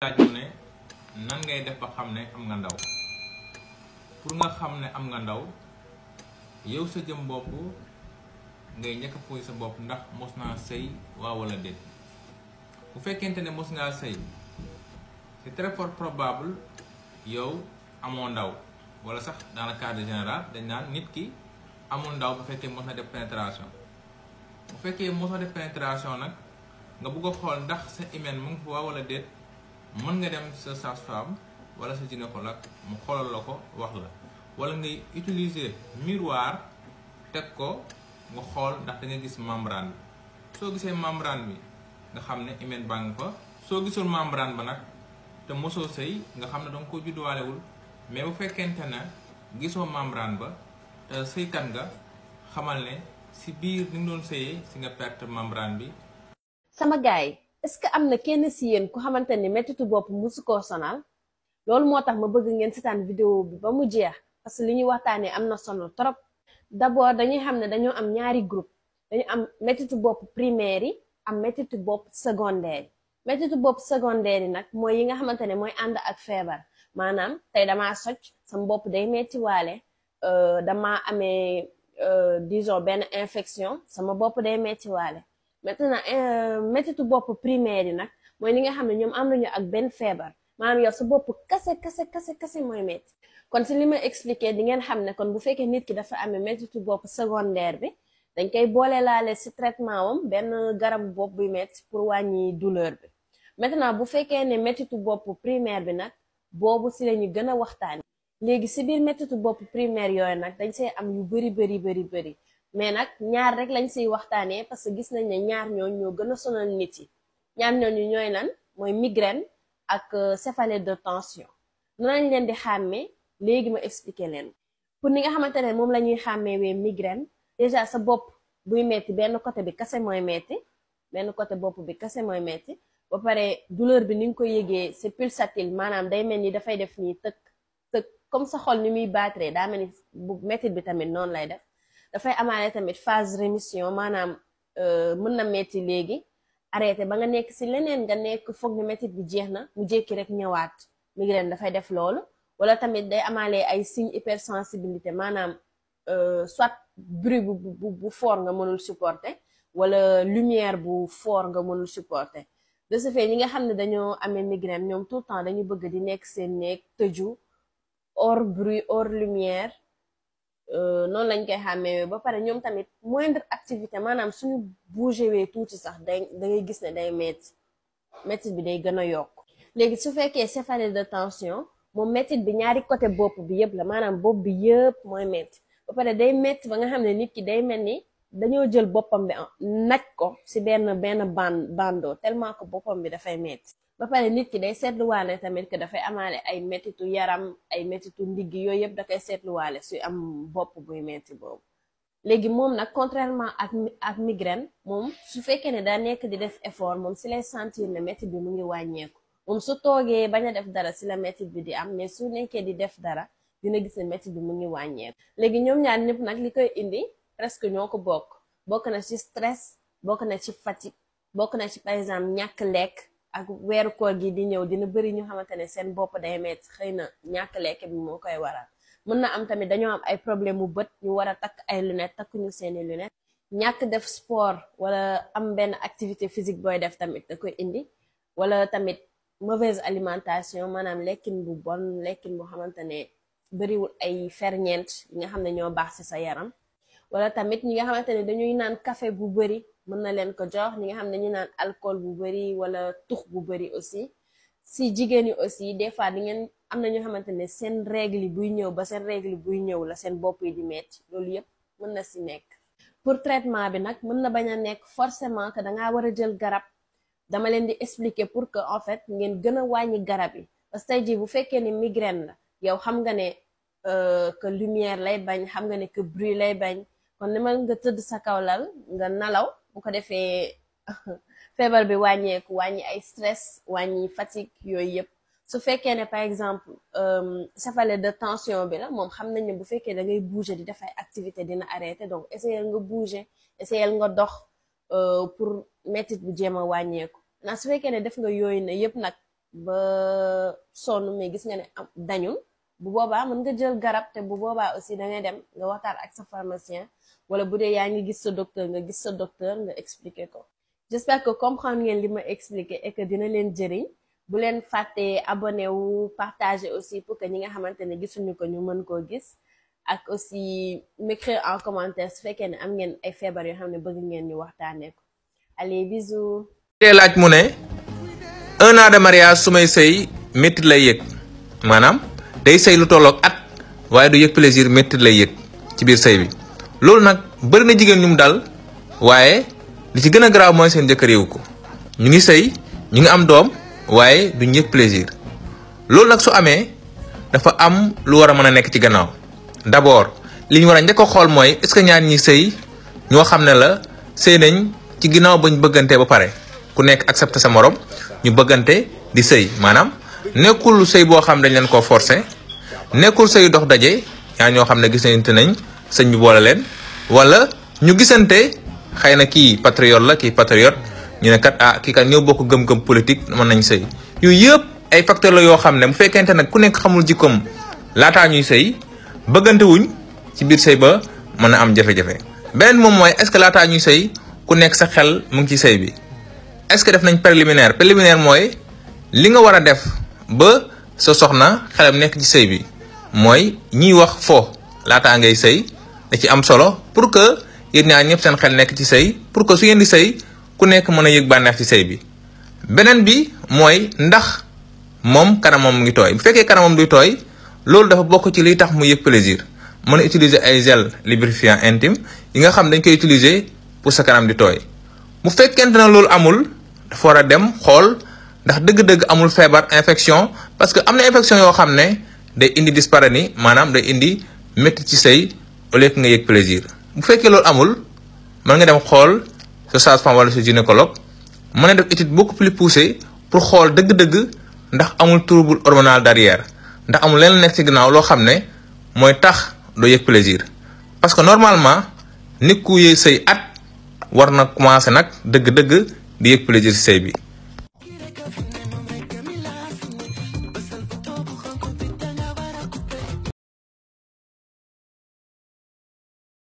laaj mu ne nan ngay def ba xam ne am nga ndaw. Pour nga xam ne am nga ndaw yow sa jëm bopp ngay njëkk a posé sa bopp ndax mos naa sëy waaw wala déet. Bu fekkente ne mos ngaa sëy c'est très fort probable yow amoo ndaw, wala sax dans le cadre général dañ naan nit ki amul ndaw bu fekkee mos na def pénétration. Bu fekkee mos na def pénétration nag nga bëgg a xool ndax sa hymen mu ngi fa waaw wala déet, mën nga dem sa sage-femme wala sa gynécologue mu xoolal la ko wax la, wala ngay utiliser miroir teg ko nga xool ndax da nga gis membrane bi. Soo gisee membrane bi nga xam ne hymen baa nga fa. Soo gisul membrane ba nag te mosoo sëy nga xam ne danga ko judduwaalewul. mais bu fekkente ne gisoo membrane ba te sëykat nga, xamal ne si biir ni nga doon sëyee si nga perte membrane bi. sama gaay est-ce que am na kenn si yéen ku xamante ni mettitu bopp musu koo sonal? loolu moo tax ma bëgg ngeen seetaan vidéo bi ba mu jeex, parce que li ñuy waxtaanee am na solo trop. d'abord dañuy xam ne dañoo am ñaari groupe. dañu am mettitu bopp primaire yi, am mettitu bopp secondaire yi. mettitu bopp secondaire yi nag mooy yi nga xamante ne mooy ànd ak feebar. maanaam tey damaa socc sama bopp day metti waale, damaa amee disons benn infection sama bopp day metti waale. maintenant mettitu bopp primaire yi nag mooy li nga xam ne ñoom am nañu ak benn feebar, maanaam yow sa bopp kase mooy metti. kon si li ma expliqué di ngeen xam ne kon bu fekkee nit ki dafa amee mettitu bopp secondaire bi, dañ koy boole laale si traitement wam benn garabu bopp buy metti pour wàññi douleur bi. maintenant bu fekkee ne mettitu bopp primaire bi nag, boobu si la ñu gën a waxtaan. léegi si biir mettitu bopp primaire yooyu nag dañ see am yu bëri mais nag ñaar rek lañ siy waxtaanee, parce que gis nañ ne ñaar ñooñu ñoo gën a sonal nit yi. ñaar ñooñu ñooy lan? mooy migraine ak céphalée de tension. noonu lañ leen di xàmmee, léegi ma expliquer leen. pour ni nga xamante ne moom la ñuy xàmmeewee migraine, déjà sa bopp buy metti benn côté bi kase mooy metti, benn côté bopp bi kase mooy metti. ba pare douleur bi ni nga ko yëgee c'est pulsatile, maanaam day mel ni dafay def nii tëkk comme sa xol ni muy battre, daa mel ni bu mettit bi tamit noonu lay def. dafay amaale tamit phase rémission, maanaam mën na metti léegi arrêté ba nga nekk si leneen, nga nekk foog ne mettit bi jeex na mu jékki rek ñëwaat. migraine dafay def loolu. wala tamit day amaale ay signes hypersensibilité, maanaam soit bruit bu fort nga mënul supporter, wala lumière bu fort nga mënul supporter. de ce fait ñi nga xam ne dañoo amee migraine ñoom tout le temps dañu bëgg di nekk seen néeg tëju, hors bruit hors lumière. noonu lañ koy xàmmee. ba pare ñoom tamit moindre activité, maanaam suñu bougé wee tuuti sax da ngay gis ne day mettit bi day gën a yokk. léegi su fekkee céphalée de tension, moom mettit bi ñaari côté bopp bi yëpp la, maanaam bopp bi yëpp mooy metti. ba pare day metti ba nga xam ne nit ki day mel ni dañoo jël boppam bi naj ko si benn bandeau tellement que boppam bi dafay metti. ba pare nit ki day seetluwaale tamit que dafay amaale ay mettitu yaram, ay mettitu ndigg, yooyu yëpp da koy seetluwaale suy am bopp buy metti boobu. léegi moom nag contrairement ak migraine, moom su fekkee ne daa nekk di def effort, moom si lay sentir ne mettit bi mu ngi wàññeeku. moom su toogee bañ a def dara si la mettit bi di am, mais su nekkee di def dara dina gis ne mettit bi mu ngi wàññeeku. léegi ñoom ñaar ñëpp nag li koy indi presque ñoo ko bokk na ci stress, bokk na ci fatigue, bokk na ci par exemple ñàkk lekk. ak weeru koor gi di ñëw dina bëri ñu xamante ne seen bopp day metti, xëy na ñàkk lekk bi moo koy waral. mën na am tamit dañoo am ay problème mu bët, ñu war a takk ay lunettes takkuñu seeni lunettes. ñàkk def sport wala am benn activité physique booy def tamit da koy indi. wala tamit mauvaise alimentation, maanaam lekkin bu bon, lekkin boo xamante ne bëriwul ay ferñeent yi nga xam ne ñoo baax ci sa yaram. wala tamit ñi nga xamante ne dañuy naan café bu bëri, mën na leen ko jox. ñi nga xam ne ñu naan alcool bu bëri wala tux bu bëri aussi. si jigéen yi aussi des fois di ngeen am na ñoo xamante ne seen règle yi buy ñëw ba seen règle buy ñëw la seen bopp yi di metti, loolu yëpp mën na si nekk. pour traitement bi nag mën na bañ a nekk forcément que dangaa war a jël garab. dama leen di expliquer pour que en fait ngeen gën a wàññi garab yi. parce que tey jii bu fekkee ne migraine la, yow xam nga ne que lumière lay bañ, xam nga ne que bruit lay bañ, kon ni ma nga tëdd sa kaw lal nga nalaw, bu ko defee feebar bi wàññeeku, wàññi ay stress, wàññi fatigue, yooyu yëpp. su fekkee ne par exemple céphalée de tension bi la, moom xam nañ ne bu fekkee da ngay bouger di def ay activité dina arrêter, donc essayel nga bouger, essayel nga dox pour mettit bi jéem a wàññeeku. ndax su fekkee ne def nga yooyu ne yëpp nag ba sonn mais gis nga ne dañul bu boobaa mën nga jël garab te bu boobaa aussi da ngay dem nga waxtaan ak sa pharmacien wala bu dee yaa ngi gis sa docteur nga gis sa docteur nga expliquer ko. J'espère que comprendre ngeen li ma expliquer et que dina leen jëriñ. Bu leen fàttee abonné wu partager aussi pour que ñi nga xamante ne gisuñu ko ñu mën koo gis ak aussi m'écrire en commentaire su fekkee ne am ngeen ay feebar yoo xam ne bëgg ngeen ñu waxtaanee ko. Allez bisous. tey laaj mu ne 1 an de mariage su may sëy métti lay yëg maanaam day sëy lu tolloog at waaye du yëg plaisir métti lay yëg ci biir sëy bi loolu nag bëri na jigéen ñu mu dal waaye li ci gën a garaaw mooy seen jëkkër yëgu ko ñu ngi sëy ñu ngi am doom waaye duñ yëg plaisir loolu nag su amee dafa am lu war a mën a nekk ci gannaaw d'abord li ñu war a njëkk a xool mooy est-ce que ñaar ñi sëy ñoo xam ne la sëy nañ ci ginnaaw bañ bëggante ba pare ku nekk accepté sa morom ñu bëggante di sëy maanaam nekkul sëy boo xam dañ leen koo forcé nekkul sëy dox daje ñaar ñoo xam ne gisante nañ sëñ bi boole leen wala ñu gisante xëy na kii patriote la kii patriote ñu ne kat kii kat ñoo bokk gëm-gëm politique mën nañ sëy yooyu yëpp ay facteur la yoo xam ne bu fekkente nag ku nekk xamul jikkoom laataa ñuy sëy bëggante wuñ ci biir sëy ba mën a am jafe-jafe. beneen moom mooy est-ce que laataa ñuy sëy ku nekk sa xel mu ngi ci sëy bi est-ce que def nañ préliminaire mooy li nga war a def ba sa soxna xelam nekk ci sëy bi mooy ñiy wax fo laataa ngay sëy da ci am solo pour que yéen ñaar ñëpp seen xel nekk ci sëy pour que su ngeen di sëy ku nekk mën a yëg bànneex ci sëy bi. beneen bi mooy ndax moom kanamam mu ngi tooy bu fekkee kanamam duy tooy loolu dafa bokk ci liy tax mu yëg plaisir mën a utiliser ay gel lubrifiant intime yi nga xam dañ koy utiliser pour sa kanam di tooy. bu fekkente na loolu amul dafa war a dem xool ndax dëgg-dëgg amul feebar infection parce que am na infection yoo xam ne day indi dyspareunie maanaam day indi métti ci sëy au lieu que nga yëg plaisir. bu fekkee loolu amul mën nga dem xool sa sage-femme wala sa gynécologue mën a def étude beaucoup plus poussée pour xool dëgg-dëgg ndax amul trouble hormonal derrière ndax amul leen nekk ci ginnaaw loo xam ne mooy tax doo yëg plaisir parce que normalement nit ku yëg sëy at war na commencer nag dëgg-dëgg di yëg plaisir ci sëy bi.